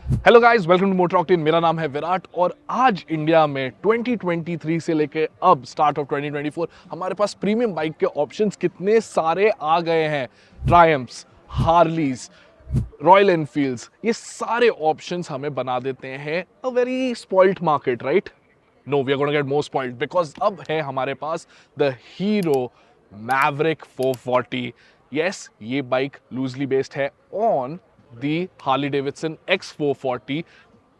Hello guys, welcome to Motor Octane. मेरा नाम है विराट और आज इंडिया में 2023 से लेके अब स्टार्ट ऑफ 2024 हमारे पास प्रीमियम बाइक के ऑप्शंस कितने सारे आ गए हैं। ट्रायम्फ्स, हार्लीज, रॉयल एनफील्ड्स, ये सारे ऑप्शंस हमें बना देते हैं a very spoiled market, right? No, we are gonna get more spoiled because अब है हमारे पास द हीरो मैवरिक 440। यस, ये बाइक लूजली बेस्ड है on the Harley Davidson X440।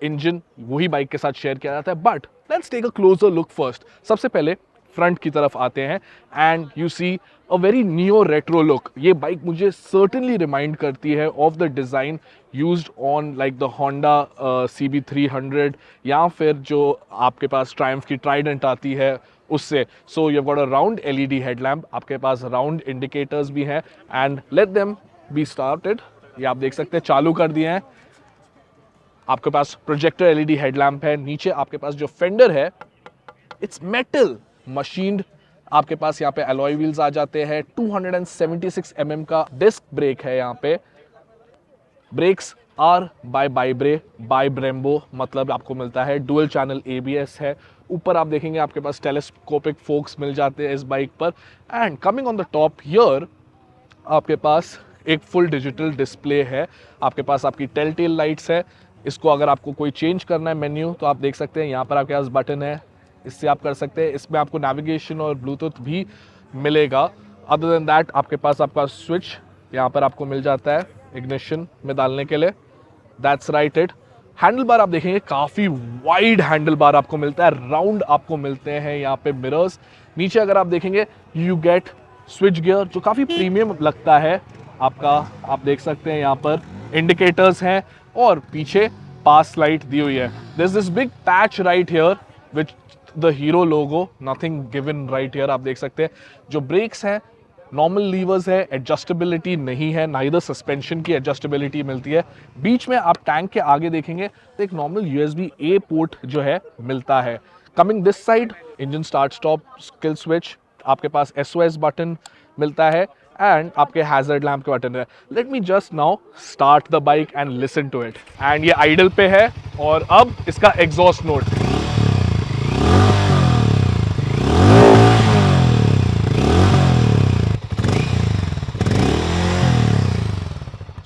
Engine वही बाइक के साथ शेयर किया जाता है, but let's take a closer look first. सबसे पहले फ्रंट की तरफ आते हैं and you see a very neo retro look. ये बाइक मुझे सर्टनली रिमाइंड करती है of the design used on like the Honda CB300 या फिर जो आपके पास ट्रायम्फ की ट्राइडेंट आती है उससे। So you got a round LED headlamp, आपके पास राउंड इंडिकेटर्स भी हैं and let them be started. ये आप देख सकते हैं, चालू कर दिए हैं। आपके पास प्रोजेक्टर LED हेडलैम्प है। नीचे आपके पास जो फेंडर है, इट्स मेटल मशीन्ड। आपके पास यहाँ पे अलॉय व्हील्स आ जाते हैं। 276 mm का डिस्क ब्रेक है यहाँ पे। ब्रेक्स आर बाय ब्रेम्बो, मतलब आपको मिलता है डुअल चैनल ABS है। ऊपर आप देखेंगे आपके पास टेलीस्कोपिक फोक्स मिल जाते हैं इस बाइक पर। And coming on the top here आपके पास एक फुल डिजिटल डिस्प्ले है। आपके पास आपकी टेल टेल लाइट्स है। इसको अगर आपको कोई चेंज करना है मेन्यू तो आप देख सकते हैं, यहाँ पर आपके पास बटन है, इससे आप कर सकते हैं। इसमें आपको नेविगेशन और ब्लूटूथ भी मिलेगा। अदर देन दैट आपके पास आपका स्विच यहाँ पर आपको मिल जाता है इग्निशन में डालने के लिए। That's right it. Handle bar आप देखेंगे काफ़ी वाइड हैंडल बार आपको मिलता है, राउंड आपको मिलते हैं यहाँ पे मिरर्स। नीचे अगर आप देखेंगे यू गेट स्विच गियर जो काफ़ी प्रीमियम लगता है आपका। आप देख सकते हैं यहाँ पर इंडिकेटर्स हैं और पीछे पास लाइट दी हुई है। There is this big patch right here which the Hero logo, nothing given right here. आप देख सकते हैं जो ब्रेक्स हैं नॉर्मल लीवर्स है, एडजस्टेबिलिटी नहीं है, ना इधर सस्पेंशन की एडजस्टेबिलिटी मिलती है। बीच में आप टैंक के आगे देखेंगे तो एक नॉर्मल USB-A पोर्ट जो है मिलता है। Coming this side, engine start stop skill switch, आपके पास SOS बटन मिलता है एंड आपके हैजर्ड लैम्प के बटन है। Let me just now start the bike and listen to it. And ये आइडल पे है और अब इसका एग्जॉस्ट नोट।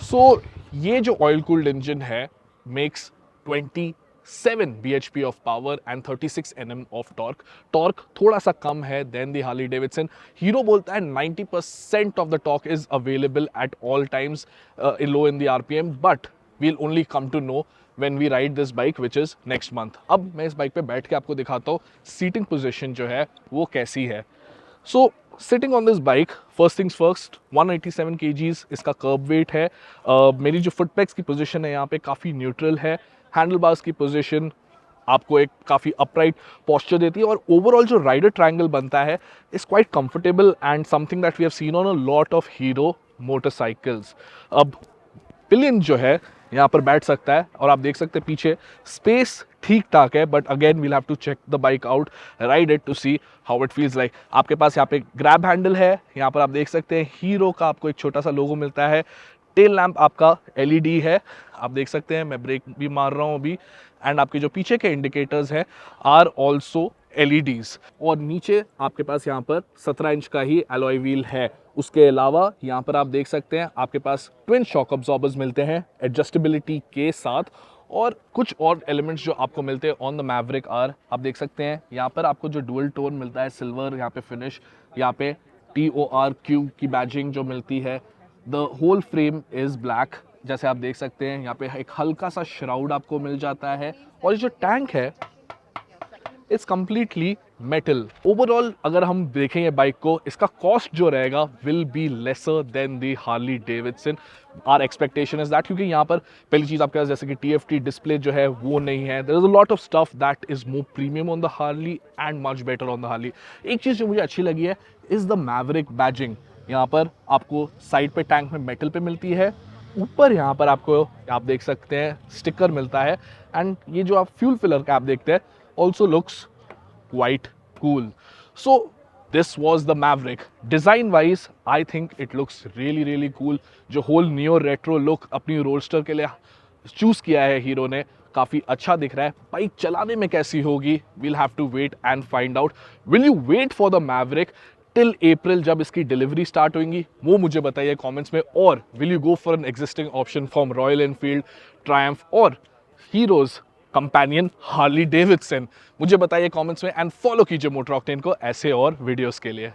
सो ये जो ऑयल कूल्ड इंजन है makes 27 bhp of power and 36 Nm of torque. Torque थोड़ा सा कम है then the Harley Davidson. Hero बोलता है 90% of the torque is available at all times low in the RPM, but we'll only come to know when we ride this bike which is next month। अब मैं इस bike पे बैठ के आपको दिखाता हूँ सीटिंग पोजीशन जो है वो कैसी है। So sitting on this bike, first things first, 187 kgs इसका कर्ब वेट है। मेरी जो फुट पैक्स की पोजीशन है यहाँ पे काफ़ी न्यूट्रल है। हैंडल बार्स की पोजीशन आपको एक काफ़ी अपराइट पोस्चर देती है और ओवरऑल जो राइडर ट्रायंगल बनता है is quite comfortable and something that we have seen on a lot of Hero motorcycles. अब पिलियन जो है यहाँ पर बैठ सकता है और आप देख सकते हैं पीछे स्पेस ठीक ठाक है, but again we'll have to check the bike out, ride it to see how it feels like. आपके पास यहाँ पे ग्रैब हैंडल है, यहाँ पर आप देख सकते हैं हीरो का आपको एक छोटा सा लोगो मिलता है। टेल लैम्प आपका LED है, आप देख सकते हैं। मैं ब्रेक भी मार रहा हूँ अभी एंड आपके जो पीछे के इंडिकेटर्स हैं आर ऑल्सो LEDs। और नीचे आपके पास यहाँ पर 17 इंच का ही अलॉय व्हील है। उसके अलावा यहाँ पर आप देख सकते हैं आपके पास ट्विन शॉक अब्जॉर्बर्स मिलते हैं एडजस्टेबिलिटी के साथ, और कुछ और एलिमेंट्स जो आपको मिलते हैं ऑन द मैवरिक आर आप देख सकते हैं। यहाँ पर आपको जो डुअल टोन मिलता है सिल्वर, यहाँ पे फिनिश, यहाँ पे TORQ की बैजिंग जो मिलती है। The whole frame is black जैसे आप देख सकते हैं। यहाँ पे एक हल्का सा श्राउड आपको मिल जाता है और ये जो टैंक है इट्स कंप्लीटली मेटल। ओवरऑल अगर हम देखेंगे बाइक को, इसका कॉस्ट जो रहेगा will be lesser than the Harley Davidson. Our expectation is that, क्योंकि यहाँ पर पहली चीज़ आपके पास जैसे कि TFT डिस्प्ले जो है वो नहीं है। There is a lot of stuff that is more premium on the Harley and much better on the Harley. एक चीज़ जो मुझे अच्छी लगी है इज द मैवरिक बैजिंग। यहाँ पर आपको साइड पे टैंक में मेटल पे मिलती है, ऊपर यहाँ पर आपको आप देख सकते हैं स्टिकर मिलता है एंड ये जो आप फ्यूल फिलर का आप देखते हैं also looks quite cool. So this was the Maverick. Design wise I think it looks really cool. जो whole neo retro look अपनी रोडस्टर के लिए चूज किया है हीरो ने काफी अच्छा दिख रहा है। बाइक चलाने में कैसी होगी, we'll have to wait and find out. Will you wait for the Maverick till April जब इसकी डिलीवरी स्टार्ट होंगी, वो मुझे बताइए कमेंट्स में। और will you go for an existing option from royal Enfield, Triumph और हीरोज कंपेनियन हार्ली डेविडसन? मुझे बताइए कमेंट्स में एंड फॉलो कीजिए मोटर ऑक्टेन को ऐसे और वीडियोस के लिए।